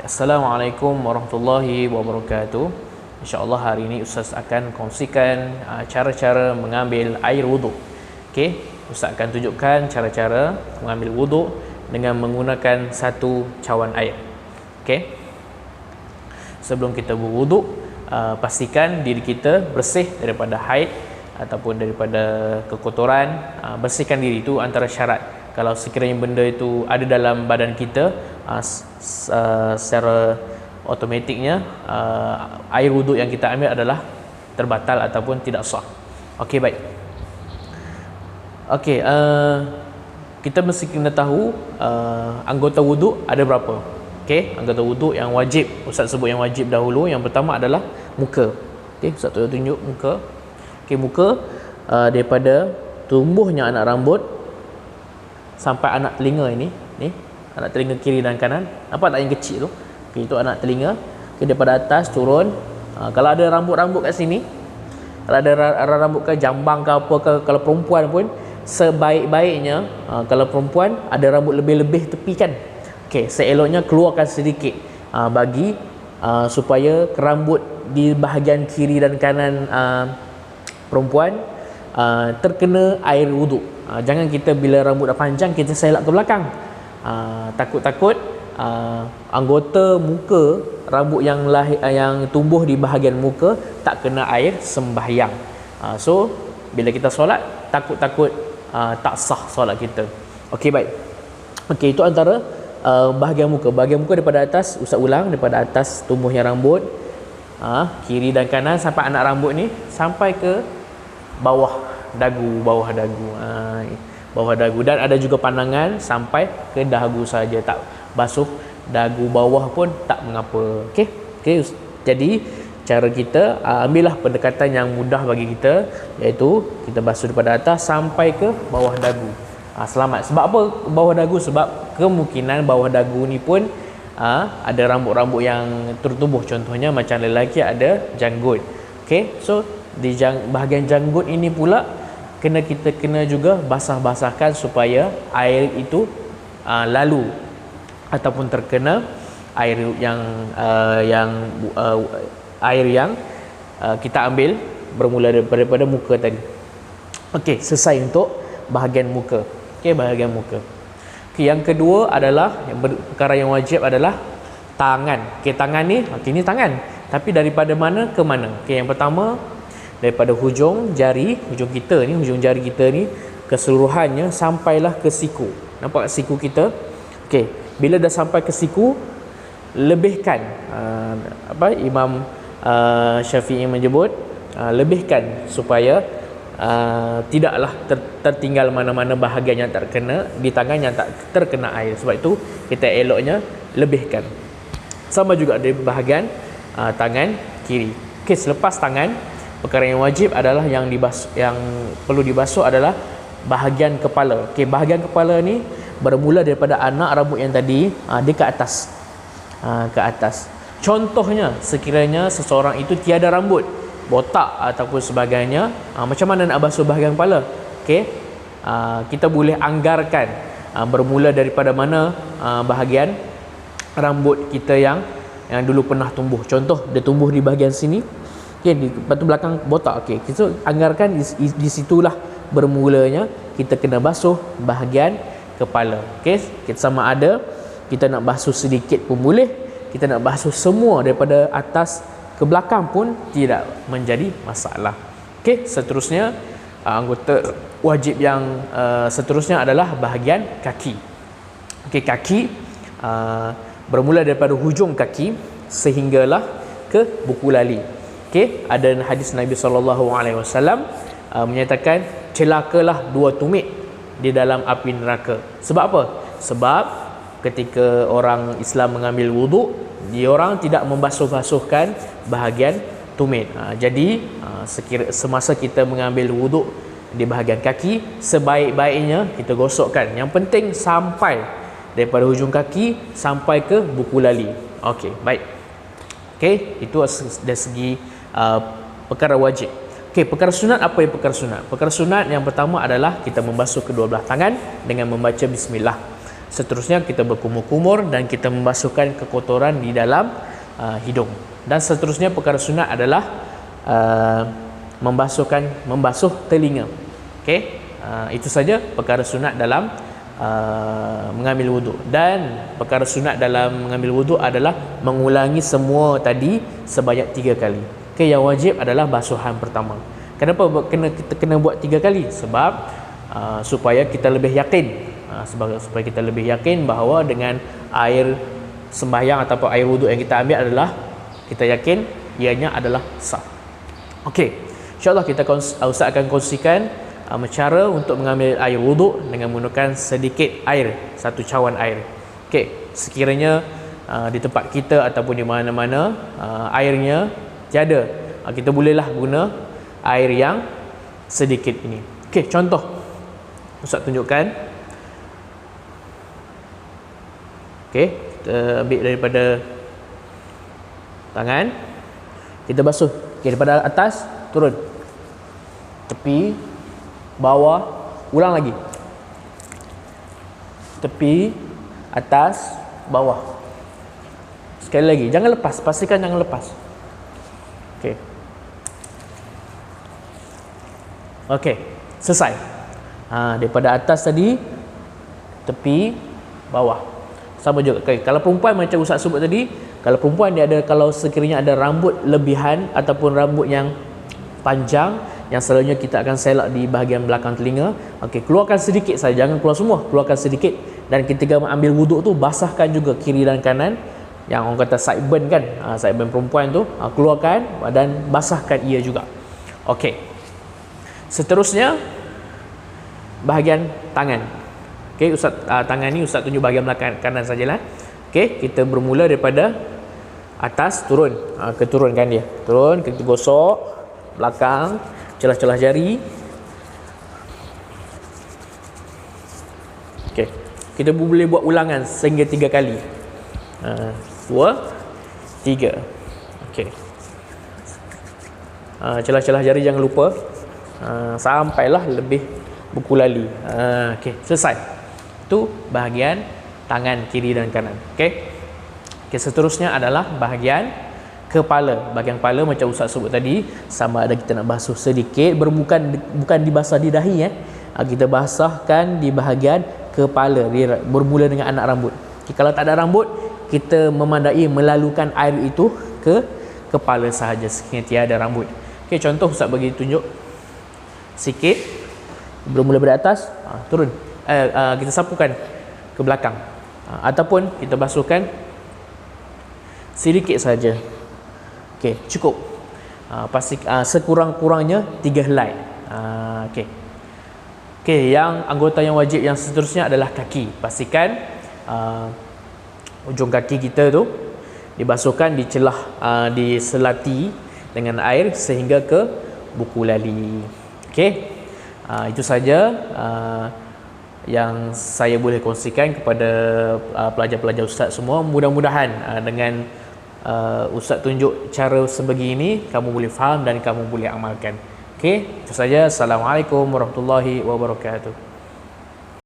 Assalamualaikum warahmatullahi wabarakatuh. InsyaAllah hari ini Ustaz akan kongsikan cara-cara mengambil air wuduk. Okey, Ustaz akan tunjukkan cara-cara mengambil wuduk dengan menggunakan satu cawan air. Okey. Sebelum kita berwuduk, pastikan diri kita bersih daripada haid ataupun daripada kekotoran. Bersihkan diri, itu antara syarat. Kalau sekiranya benda itu ada dalam badan kita, secara automatiknya air wuduk yang kita ambil adalah terbatal ataupun tidak sah. Okey, baik. Okey, kita mesti kena tahu anggota wuduk ada berapa. Okey, anggota wuduk yang wajib, Ustaz sebut yang wajib dahulu. Yang pertama adalah muka. Okey, Ustaz tunjuk muka. Okey, muka daripada tumbuhnya anak rambut sampai anak telinga ini, ni anak telinga kiri dan kanan. Nampak tak yang kecil tu? Okay, itu anak telinga. Okay, daripada atas turun. Kalau ada rambut-rambut kat sini, kalau ada rambut ke jambang ke apa ke, kalau perempuan pun sebaik-baiknya kalau perempuan ada rambut lebih-lebih tepi kan. Okey, seeloknya keluarkan sedikit bagi supaya rambut di bahagian kiri dan kanan perempuan terkena air wuduk. Jangan kita bila rambut dah panjang kita selak ke belakang. Takut-takut anggota muka, rambut yang tumbuh di bahagian muka tak kena air sembahyang. So bila kita solat, takut-takut tak sah solat kita. Okey, baik. Okey, itu antara bahagian muka. Bahagian muka daripada atas, Ustaz ulang, daripada atas tumbuhnya rambut kiri dan kanan sampai anak rambut ni sampai ke bawah dagu, bawah dagu, dan ada juga pandangan sampai ke dagu saja, tak basuh dagu bawah pun tak mengapa. Okey. Jadi cara kita ambillah pendekatan yang mudah bagi kita, iaitu kita basuh daripada atas sampai ke bawah dagu. Selamat. Sebab apa bawah dagu? Sebab kemungkinan bawah dagu ni pun ada rambut-rambut yang tertumbuh, contohnya macam lelaki ada janggut. Okey, so di bahagian janggut ini pula kita kena juga basah-basahkan supaya air itu lalu ataupun terkena air yang kita ambil bermula daripada muka tadi. Okey, selesai untuk bahagian muka. Okey, bahagian muka. Okey, yang kedua adalah perkara yang wajib adalah tangan. Okey, tangan ni, ni tangan. Tapi daripada mana ke mana? Okey, yang pertama daripada hujung jari, hujung jari kita ni keseluruhannya sampailah ke siku. Nampak siku kita? Okey, bila dah sampai ke siku, lebihkan Imam Syafi'i menyebut lebihkan supaya tidaklah tertinggal mana-mana bahagian yang terkena di tangan yang tak terkena air. Sebab itu kita eloknya lebihkan. Sama juga di bahagian tangan kiri. Okey, selepas tangan, perkara yang wajib adalah yang perlu dibasuh adalah bahagian kepala. Okey, bahagian kepala ni bermula daripada anak rambut yang tadi dia ke atas. Ke atas. Contohnya sekiranya seseorang itu tiada rambut, botak ataupun sebagainya, macam mana nak basuh bahagian kepala? Okey, kita boleh anggarkan bermula daripada mana bahagian rambut kita yang dulu pernah tumbuh. Contoh dia tumbuh di bahagian sini. Okey, di batu belakang botak. Okey, kita anggarkan di situlah bermulanya kita kena basuh bahagian kepala. Okey, kita sama ada kita nak basuh sedikit pun boleh, kita nak basuh semua daripada atas ke belakang pun tidak menjadi masalah. Okey, seterusnya anggota wajib yang seterusnya adalah bahagian kaki. Okey, kaki bermula daripada hujung kaki sehinggalah ke buku lali. Okey, ada hadis Nabi SAW menyatakan celakalah dua tumit di dalam api neraka. Sebab apa? Sebab ketika orang Islam mengambil wuduk, diorang tidak membasuh-basuhkan bahagian tumit. Jadi semasa kita mengambil wuduk di bahagian kaki, sebaik-baiknya kita gosokkan. Yang penting sampai daripada hujung kaki sampai ke buku lali. Okey, baik. Okey, itu dari segi perkara wajib. Okey, perkara sunat, apa yang perkara sunat? Perkara sunat yang pertama adalah kita membasuh kedua belah tangan dengan membaca bismillah. Seterusnya kita berkumur-kumur dan kita membasuhkan kekotoran di dalam hidung. Dan seterusnya perkara sunat adalah membasuh telinga. Okey, itu saja perkara sunat dalam mengambil wuduk. Dan perkara sunat dalam mengambil wuduk adalah mengulangi semua tadi sebanyak 3 kali. Okey, yang wajib adalah basuhan pertama. Kenapa kita kena buat 3 kali? Sebab supaya kita lebih yakin, supaya kita lebih yakin bahawa dengan air sembahyang ataupun air wuduk yang kita ambil adalah, kita yakin ianya adalah sah. Okey, insyaAllah Ustaz akan kongsikan cara untuk mengambil air wuduk dengan menggunakan sedikit air, 1 cawan air. Okey, sekiranya di tempat kita ataupun di mana-mana airnya tiada, kita bolehlah guna air yang sedikit ini. Okey, contoh Ustaz tunjukkan. Okey, kita ambil daripada tangan, kita basuh. Okey, daripada atas turun, tepi, bawah, ulang lagi, tepi, atas, bawah. Sekali lagi, jangan lepas, pastikan jangan lepas. Okey. Okey, selesai. Daripada atas tadi, tepi, bawah. Sama juga. Okay. Kalau perempuan macam Ustaz sebut tadi, kalau perempuan dia ada, kalau sekiranya ada rambut lebihan ataupun rambut yang panjang yang selalunya kita akan selak di bahagian belakang telinga, okey, keluarkan sedikit saja, jangan keluar semua, keluarkan sedikit. Dan ketika mengambil wuduk tu, basahkan juga kiri dan kanan, yang orang kata sideburn kan, sideburn perempuan tu, keluarkan dan basahkan ia juga. Okey, seterusnya bahagian tangan. Okey, Ustaz, tangan ni Ustaz tunjuk bahagian belakang kanan sajalah. Okey, kita bermula daripada atas turun, keturunkan dia, turun, kita gosok belakang, celah-celah jari. Okey, kita boleh buat ulangan sehingga 3 kali. 2, 3. Okey, celah-celah jari jangan lupa, sampailah lebih berkulali. Okey, selesai. Itu bahagian tangan kiri dan kanan. Okey. Okey, seterusnya adalah bahagian kepala. Bahagian kepala macam Ustaz sebut tadi, sama ada kita nak basuh sedikit, bukan dibasah di dahi, kita basahkan di bahagian kepala, dia bermula dengan anak rambut. Okay, kalau tak ada rambut, kita memandai melalukan air itu ke kepala sahaja sekiranya tiada rambut. Okey, contoh Ustaz bagi tunjuk sikit, bermula dari atas, turun, kita sapukan ke belakang, ataupun kita basuhkan sedikit saja. Okey, cukup. Pasti sekurang-kurangnya 3 helai. Okey. Okey, yang anggota yang wajib yang seterusnya adalah kaki. Pastikan ujung kaki kita tu dibasuhkan, diselati dengan air sehingga ke buku lali. Okey. Itu saja yang saya boleh kongsikan kepada pelajar-pelajar Ustaz semua. Mudah-mudahan dengan Ustaz tunjuk cara sebegini, kamu boleh faham dan kamu boleh amalkan. Okey, itu saja. Assalamualaikum warahmatullahi wabarakatuh.